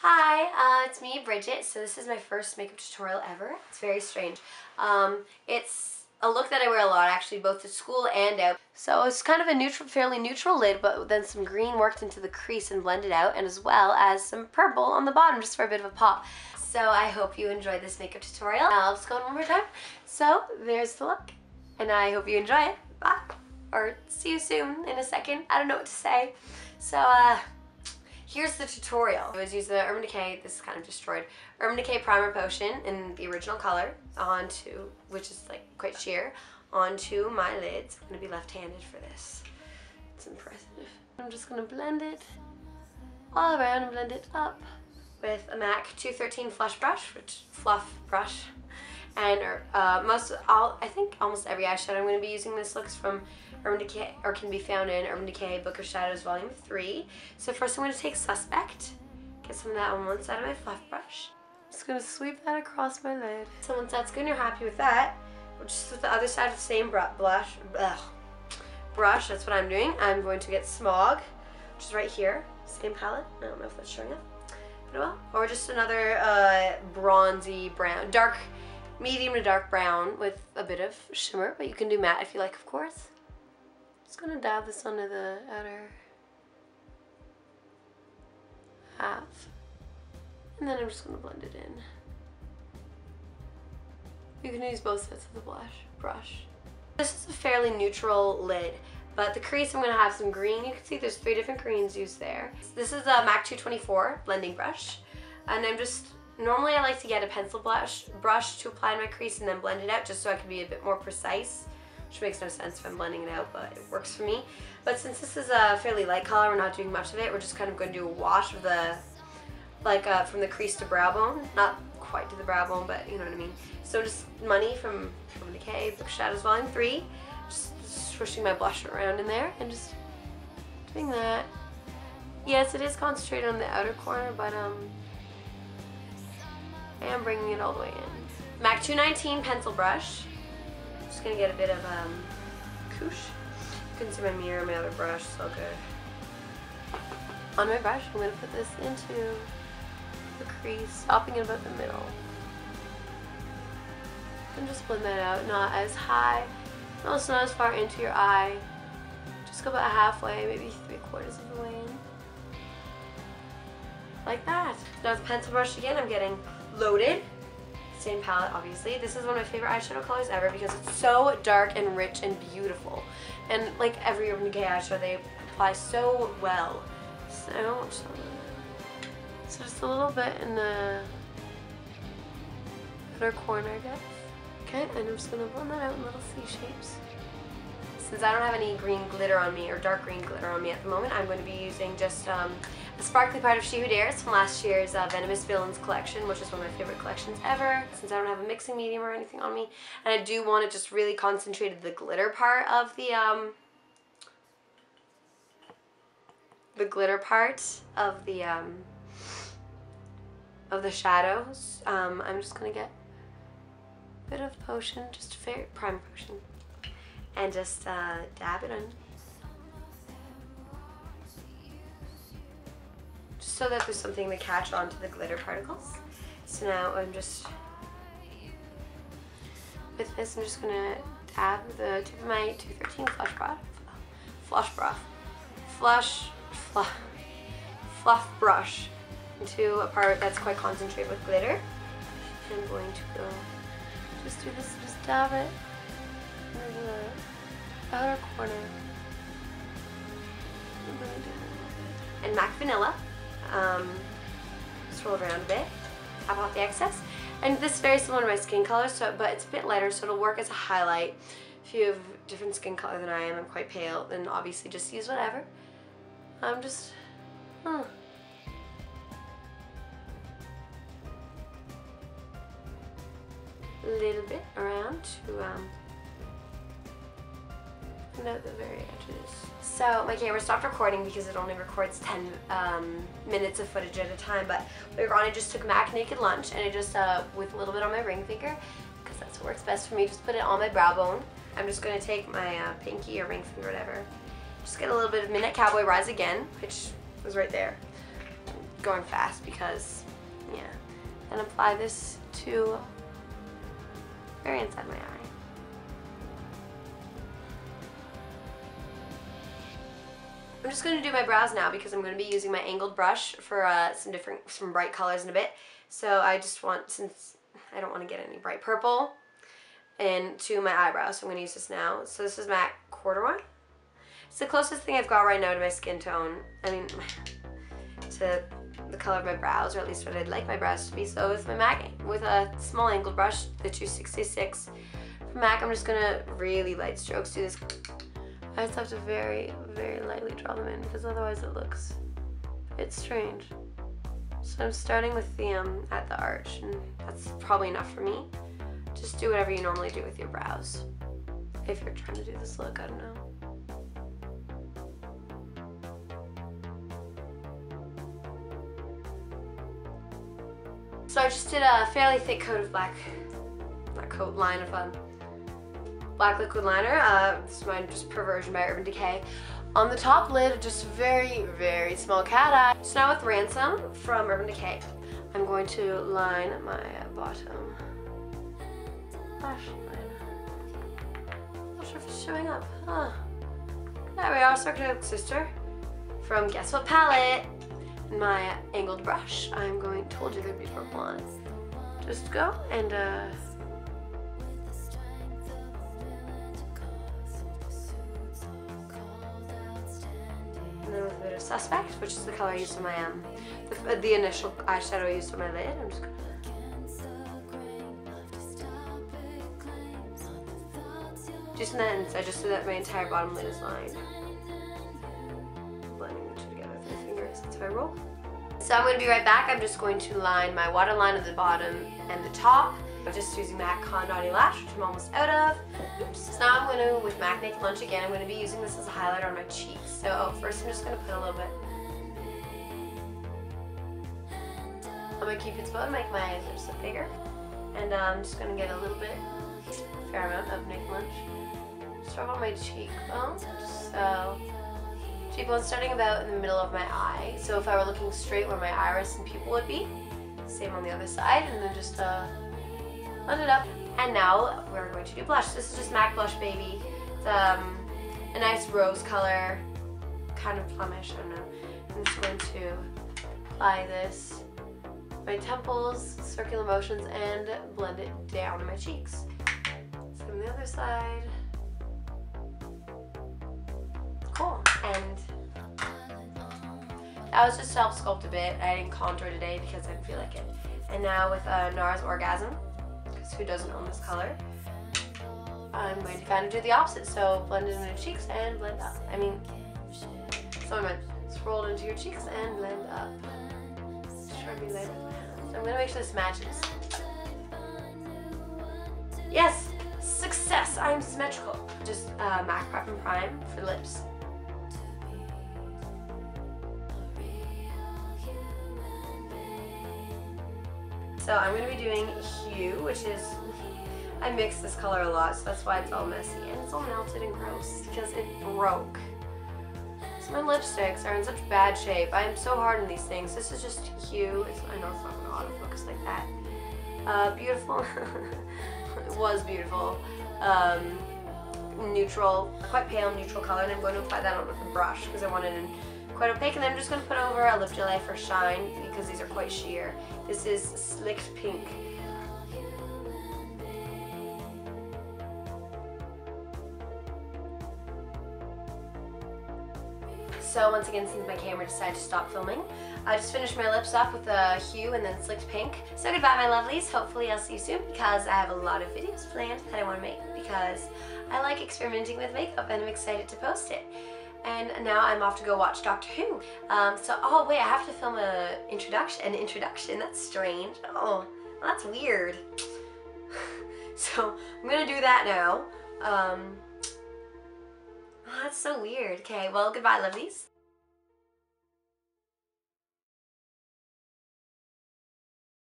Hi, it's me, Bridget. So this is my first makeup tutorial ever. It's very strange. It's a look that I wear a lot, actually, both to school and out. So it's kind of a neutral, fairly neutral lid, but then some green worked into the crease and blended out, and as well as some purple on the bottom just for a bit of a pop. So I hope you enjoyed this makeup tutorial. I'll just go one more time. So there's the look, and I hope you enjoy it. Bye. Or see you soon in a second. I don't know what to say. So, here's the tutorial. I was using the Urban Decay, this is kind of destroyed, Urban Decay Primer Potion in the original color onto, which is like quite sheer, onto my lids. I'm going to be left-handed for this. It's impressive. I'm just going to blend it all around and blend it up with a MAC 213 Flush Brush, which fluff brush. And I think almost every eyeshadow I'm going to be using this looks from Urban Decay, or can be found in Urban Decay Book of Shadows Volume 3. So first I'm going to take Suspect, get some of that on one side of my fluff brush. I'm just going to sweep that across my lid. So once that's good and you're happy with that, just with the other side of the same brush, that's what I'm doing. I'm going to get Smog, which is right here, same palette. I don't know if that's showing up, but well. Or just another bronzy brown, medium to dark brown with a bit of shimmer, but you can do matte if you like, of course. Just gonna dab this onto the outer half, and then I'm just gonna blend it in. You can use both sets of the brush. This is a fairly neutral lid, but the crease I'm gonna have some green. You can see there's 3 different greens used there. This is a MAC 224 blending brush, and normally I like to get a pencil brush to apply in my crease and then blend it out just so I can be a bit more precise, which makes no sense if I'm blending it out, but it works for me. But since this is a fairly light color, we're not doing much of it. We're just kind of going to do a wash of the, from the crease to brow bone. Not quite to the brow bone, but you know what I mean. So just Money from Decay, Book of Shadows Volume 3. Just swishing my blush around in there and just doing that. Yes, it is concentrated on the outer corner, but I am bringing it all the way in. MAC 219 pencil brush. Just gonna get a bit of koosh. You can see my mirror, my other brush, so good. On my brush, I'm gonna put this into the crease, stopping in about the middle. And just blend that out, not as high, and also not as far into your eye. Just go about halfway, maybe 3/4 of the way in. Like that. Now with the pencil brush again, I'm getting Loaded. Same palette, obviously. This is one of my favorite eyeshadow colors ever because it's so dark and rich and beautiful. And like every Urban Decay eyeshadow, they apply so well. So just a little bit in the outer corner, I guess. Okay, and I'm just going to blend that out in little C shapes. Since I don't have any green glitter on me, or dark green glitter on me at the moment, I'm going to be using just a sparkly part of She Who Dares from last year's Venomous Villains collection, which is one of my favorite collections ever, since I don't have a mixing medium or anything on me. And I do want to just really concentrate the glitter part of the shadows. I'm just going to get a bit of potion, just a fair prime potion, and just dab it in. Just so that there's something to catch onto the glitter particles. So now I'm just, with this, I'm just gonna dab the tip of my 213 fluff brush into a part that's quite concentrated with glitter. And I'm going to go, just do this, just dab it into the outer corner. And MAC Vanilla. Just roll it around a bit, tap off the excess. And this is very similar to my skin color, but it's a bit lighter, so it'll work as a highlight. If you have different skin color than I am, I'm quite pale, then obviously just use whatever. I'm just, a little bit around to note the very edges. So my camera stopped recording because it only records 10 minutes of footage at a time, but later on I just took MAC Naked Lunch and I just, with a little bit on my ring finger, because that's what works best for me, just put it on my brow bone. I'm just going to take my pinky or ring finger, whatever, just get a little bit of Midnight Cowboy Rise Again, which was right there. going fast because, yeah. And apply this to very inside my eye. I'm just going to do my brows now because I'm going to be using my angled brush for some bright colors in a bit. So I just want, since I don't want to get any bright purple into my eyebrows, so I'm going to use this now. So this is MAC Corduroy. It's the closest thing I've got right now to my skin tone. I mean, to the color of my brows, or at least what I'd like my brows to be. So with my MAC, with a small angled brush, the 266 from MAC, I'm just going to really light strokes do this. I just have to very, very lightly draw them in because otherwise it looks a bit strange. So I'm starting with the at the arch, and that's probably enough for me. Just do whatever you normally do with your brows. If you're trying to do this look, I don't know. So I just did a fairly thick coat of black liquid liner. This is my just Perversion by Urban Decay. On the top lid, just very, very small cat eye. So now with Ransom from Urban Decay, I'm going to line my bottom lash line. Not sure if it's showing up. Huh. There we are, Circuit Sister from Guess What Palette. And my angled brush, I'm going, told you there'd be purple on it. Just go and and then with a bit of Suspect, which is the color I used on my the initial eyeshadow I used on my lid. I'm just gonna just in that inside, just so that my entire bottom lid is lined. Blending the two together with my fingers. That's how I roll. So I'm going to be right back. I'm just going to line my waterline at the bottom and the top. I'm just using MAC Con Naughty Lash, which I'm almost out of. Oops. So now I'm going to, with MAC Naked Lunch again, I'm going to be using this as a highlighter on my cheeks. So first I'm just going to put a little bit on my Cupid's bow to make my lips look bigger. And I'm just going to get a little bit, a fair amount of Naked Lunch. Start on my cheekbone. So cheekbone starting about in the middle of my eye. So if I were looking straight where my iris and pupil would be, same on the other side, and then just blend it up. And now we're going to do blush. This is just MAC Blush Baby. It's a nice rose color, kind of plummish, I don't know. I'm just going to apply this to my temples, circular motions, and blend it down my cheeks. From the other side. Cool. And that was just to help sculpt a bit. I didn't contour today because I didn't feel like it. And now with NARS Orgasm, because who doesn't own this color, I'm going to kind of do the opposite. So blend it into your cheeks and blend up. I mean, so I meant scroll it into your cheeks and blend up. Just try to be light with my hands. I'm going to make sure this matches. Yes! Success! I'm symmetrical. Just MAC Prep and Prime for lips. So I'm going to be doing Hue, which is, I mix this color a lot, so that's why it's all messy. And it's all melted and gross because it broke. So my lipsticks are in such bad shape. I am so hard on these things. This is just Hue. I know it's not going to autofocus like that. Beautiful. It was beautiful. Neutral, quite pale neutral color, and I'm going to apply that on with a brush because I want it in quite opaque, and then I'm just going to put over a lip jelly for shine because these are quite sheer. This is Slicked Pink. So once again, since my camera decided to stop filming, I just finished my lips up with a Hue and then Slicked Pink. So goodbye my lovelies, hopefully I'll see you soon because I have a lot of videos planned that I want to make because I like experimenting with makeup and I'm excited to post it. And now I'm off to go watch Doctor Who. Oh wait, I have to film an introduction, that's strange. Oh, well, that's weird. So I'm gonna do that now. Oh, that's so weird. Okay, well, goodbye lovelies.